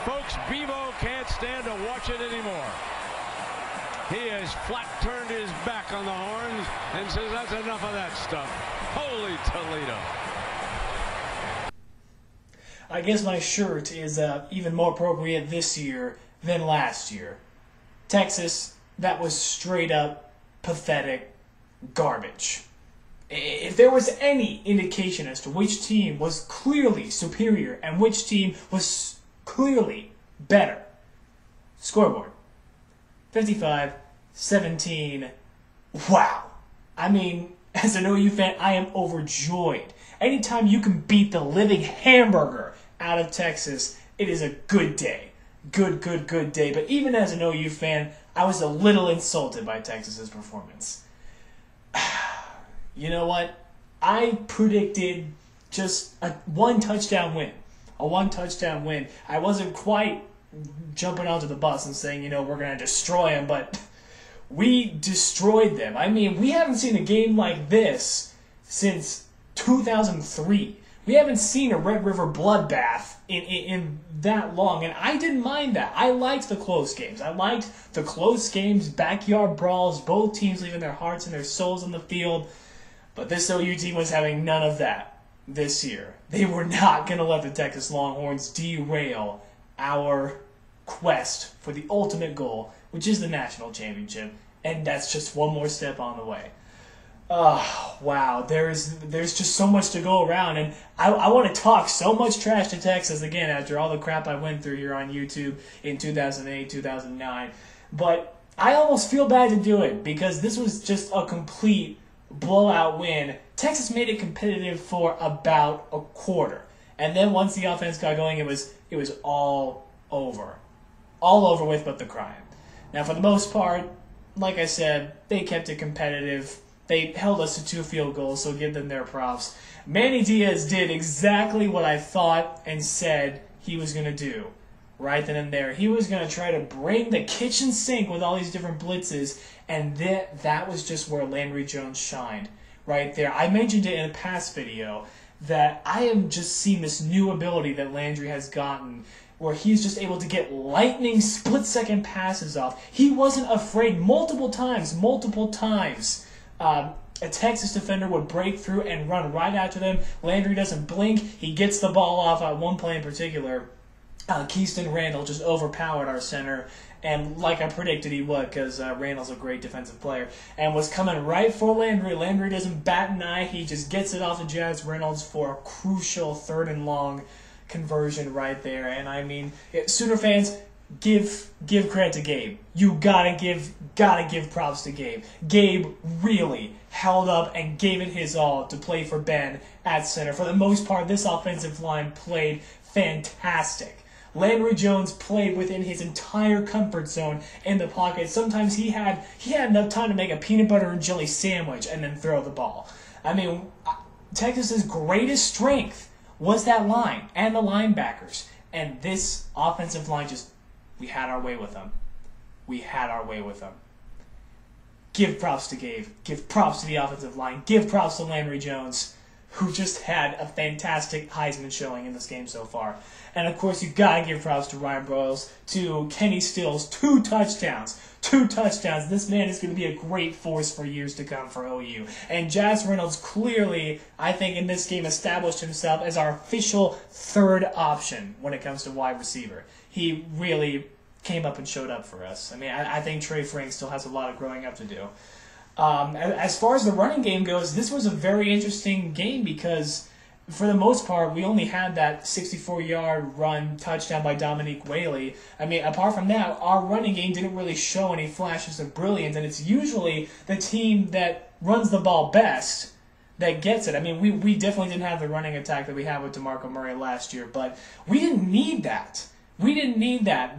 Folks, Bevo can't stand to watch it anymore. He has flat turned his back on the Horns and says that's enough of that stuff. Holy Toledo. I guess my shirt is even more appropriate this year than last year. Texas, that was straight up pathetic garbage. If there was any indication as to which team was clearly superior and which team was clearly better, scoreboard 55-17. Wow. I mean, as an OU fan, I am overjoyed. Anytime you can beat the living hamburger out of Texas, it is a good day. Good day. But even as an OU fan, I was a little insulted by Texas's performance. You know what? I predicted just a one-touchdown win. A one-touchdown win. I wasn't quite jumping onto the bus and saying, we're going to destroy them, but we destroyed them. I mean, we haven't seen a game like this since 2003. We haven't seen a Red River bloodbath in that long, and I didn't mind that. I liked the close games. I liked the close games, backyard brawls, both teams leaving their hearts and their souls on the field. But this OU team was having none of that this year. They were not going to let the Texas Longhorns derail our quest for the ultimate goal, which is the national championship, and that's just one more step on the way. Oh, wow, there's just so much to go around, and I want to talk so much trash to Texas again after all the crap I went through here on YouTube in 2008, 2009, but I almost feel bad to do it because this was just a complete blowout win. Texas made it competitive for about a quarter, and then once the offense got going, it was all over with but the crying. Now, for the most part, like I said, they kept it competitive. They held us to 2 field goals, so give them their props. Manny Diaz did exactly what I thought and said he was going to do right then and there. He was going to try to bring the kitchen sink with all these different blitzes, and that was just where Landry Jones shined right there. I mentioned it in a past video that I am just seeing this new ability that Landry has gotten where he's just able to get lightning split-second passes off. He wasn't afraid multiple times. A Texas defender would break through and run right after them. Landry doesn't blink. He gets the ball off on one play in particular. Keyston Randall just overpowered our center, and like I predicted he would, because Randall's a great defensive player, and was coming right for Landry. Landry doesn't bat an eye. He just gets it off to Jazz Reynolds for a crucial 3rd and long conversion right there. And I mean, Sooner fans, give credit to Gabe. You gotta give props to Gabe. Gabe really held up and gave it his all to play for Ben at center. For the most part, this offensive line played fantastic. Landry Jones played within his entire comfort zone in the pocket. Sometimes he had enough time to make a peanut butter and jelly sandwich and then throw the ball. I mean, Texas's greatest strength was that line and the linebackers. And this offensive line we had our way with them. Give props to Gabe. Give props to the offensive line. Give props to Landry Jones, who just had a fantastic Heisman showing in this game so far. And, of course, you got to give props to Ryan Broyles, to Kenny Stills, 2 touchdowns. 2 touchdowns. This man is going to be a great force for years to come for OU. And Jazz Reynolds clearly, I think, in this game established himself as our official 3rd option when it comes to wide receiver. He really came up and showed up for us. I mean, I think Trey Frank still has a lot of growing up to do. As far as the running game goes, this was a very interesting game because, for the most part, we only had that 64-yard run touchdown by Dominique Whaley. I mean, apart from that, our running game didn't really show any flashes of brilliance, and it's usually the team that runs the ball best that gets it. I mean, we definitely didn't have the running attack that we had with DeMarco Murray last year, but we didn't need that.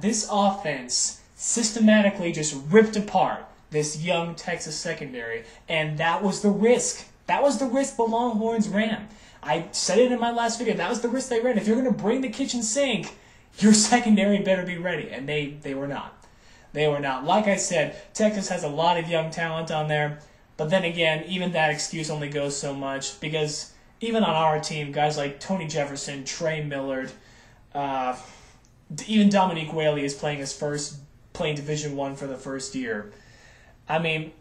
This offense systematically just ripped apart this young Texas secondary, and that was the risk. That was the risk the Longhorns ran. I said it in my last video. That was the risk they ran. If you're going to bring the kitchen sink, your secondary better be ready, and they were not. They were not. Like I said, Texas has a lot of young talent on there, but then again, even that excuse only goes so much because even on our team, guys like Tony Jefferson, Trey Millard, even Dominique Whaley is playing Division I for the first year. I mean,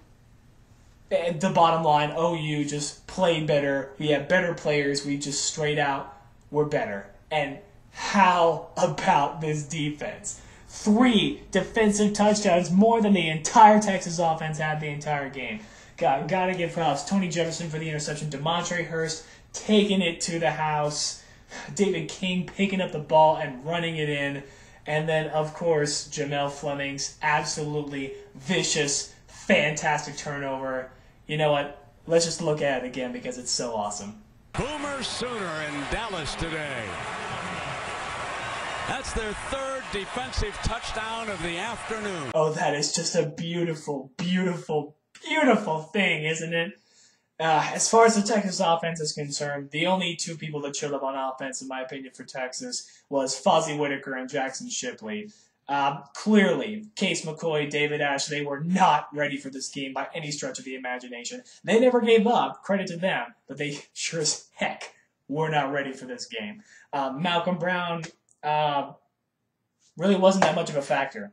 the bottom line, OU just played better. We had better players. We just straight out were better. And how about this defense? 3 defensive touchdowns, more than the entire Texas offense had the entire game. Gotta give props. Tony Jefferson for the interception. DeMontre Hurst taking it to the house. David King picking up the ball and running it in. And then, of course, Jamel Fleming's absolutely vicious, fantastic turnover. You know what? Let's just look at it again because it's so awesome. Boomer Sooner in Dallas today. That's their 3rd defensive touchdown of the afternoon. Oh, that is just a beautiful, beautiful, beautiful thing, isn't it? As far as the Texas offense is concerned, the only 2 people that showed up on offense, in my opinion, for Texas was Fozzie Whitaker and Jackson Shipley. Clearly, Case McCoy, David Ash, they were not ready for this game by any stretch of the imagination. They never gave up, credit to them, but they sure as heck were not ready for this game. Malcolm Brown really wasn't that much of a factor.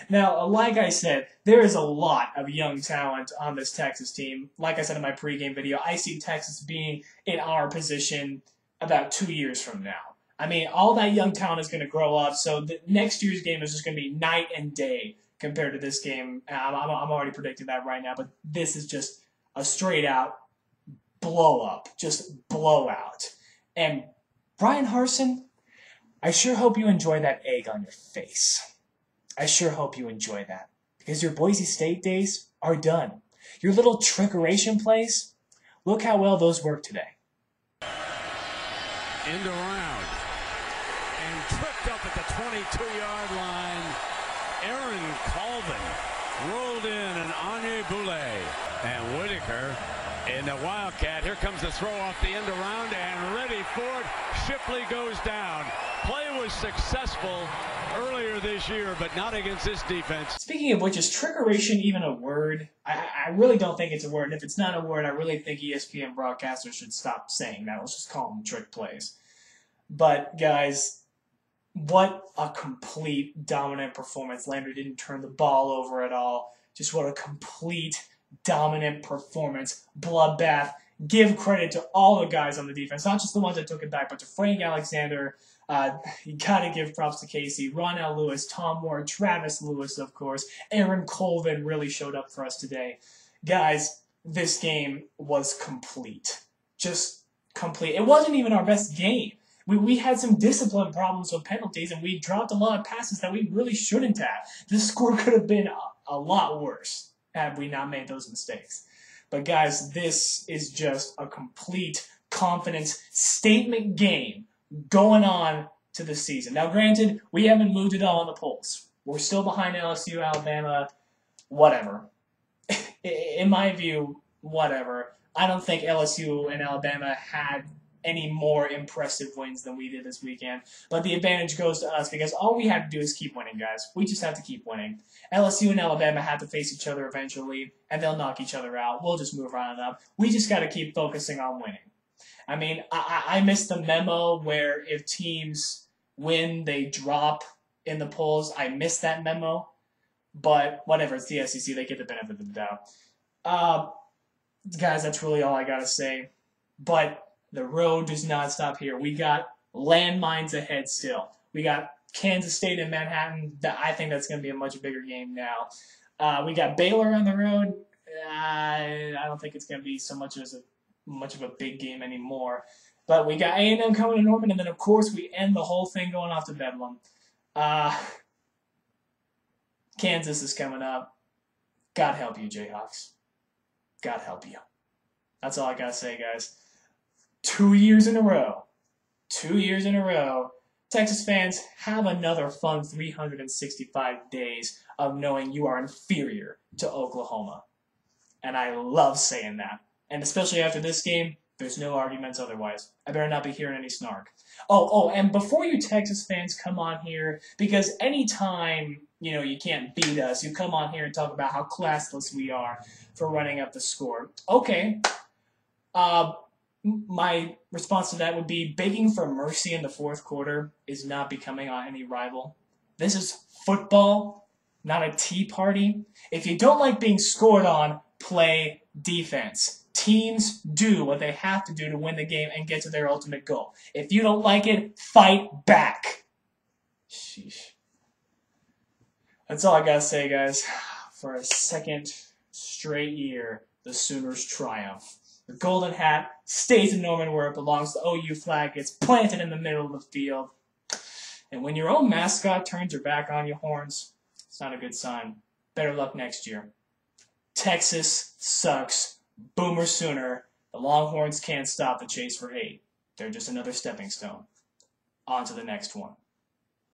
Now, like I said, there is a lot of young talent on this Texas team. Like I said in my pregame video, I see Texas being in our position about 2 years from now. I mean, all that young talent is going to grow up, so the next year's game is just going to be night and day compared to this game. I'm already predicting that right now, but this is just a straight-out blow-up, just blowout. And Brian Harsin, I sure hope you enjoy that egg on your face. I sure hope you enjoy that, because your Boise State days are done. Your little trickeration plays, look how well those work today. End around. And tripped up at the 22-yard line. Aaron Colvin rolled in and Anye Boulay. And Whitaker in the Wildcat. Here comes the throw off the end around and ready for it. Shipley goes down. Play was successful earlier this year, but not against this defense. Speaking of which, is trickeration even a word? I really don't think it's a word. And if it's not a word, I really think ESPN broadcasters should stop saying that. Let's just call them trick plays. But, guys, what a complete dominant performance. Lander didn't turn the ball over at all. Just what a complete dominant performance. Bloodbath. Give credit to all the guys on the defense, not just the ones that took it back, but to Frank Alexander. You gotta give props to Casey, Ronell Lewis, Tom Moore, Travis Lewis, of course. Aaron Colvin really showed up for us today. Guys, this game was complete. Just complete. It wasn't even our best game. We had some discipline problems with penalties, and we dropped a lot of passes that we really shouldn't have. This score could have been a lot worse had we not made those mistakes. But guys, this is just a complete confidence statement game going on to the season. Now, granted, we haven't moved at all in the polls. We're still behind LSU, Alabama, whatever. In my view, whatever. I don't think LSU and Alabama had any more impressive wins than we did this weekend. But the advantage goes to us because all we have to do is keep winning, guys. We just have to keep winning. LSU and Alabama have to face each other eventually, and they'll knock each other out. We'll just move on up. We just got to keep focusing on winning. I mean, I missed the memo where if teams win, they drop in the polls. I missed that memo. But whatever, it's the SEC. They get the benefit of the doubt. Guys, that's really all I got to say. But the road does not stop here. We got landmines ahead still. We got Kansas State and Manhattan. I think that's going to be a much bigger game now. We got Baylor on the road. I don't think it's going to be so much of a big game anymore. But we got A&M coming to Norman, and then, of course, we end the whole thing going off to Bedlam. Kansas is coming up. God help you, Jayhawks. God help you. That's all I got to say, guys. 2 years in a row. 2 years in a row. Texas fans, have another fun 365 days of knowing you are inferior to Oklahoma. And I love saying that. And especially after this game, there's no arguments otherwise. I better not be hearing any snark. Oh, and before you Texas fans come on here, because anytime, you can't beat us, you come on here and talk about how classless we are for running up the score. Okay. my response to that would be begging for mercy in the fourth quarter is not becoming on any rival. This is football, not a tea party. If you don't like being scored on, play defense. Teams do what they have to do to win the game and get to their ultimate goal. If you don't like it, fight back. Sheesh. That's all I gotta say, guys. For a second straight year, the Sooners triumph. The golden hat stays in Norman where it belongs. The OU flag gets planted in the middle of the field. And when your own mascot turns your back on you, Horns, it's not a good sign. Better luck next year. Texas sucks. Boomer Sooner. The Longhorns can't stop the chase for 8. They're just another stepping stone. On to the next one.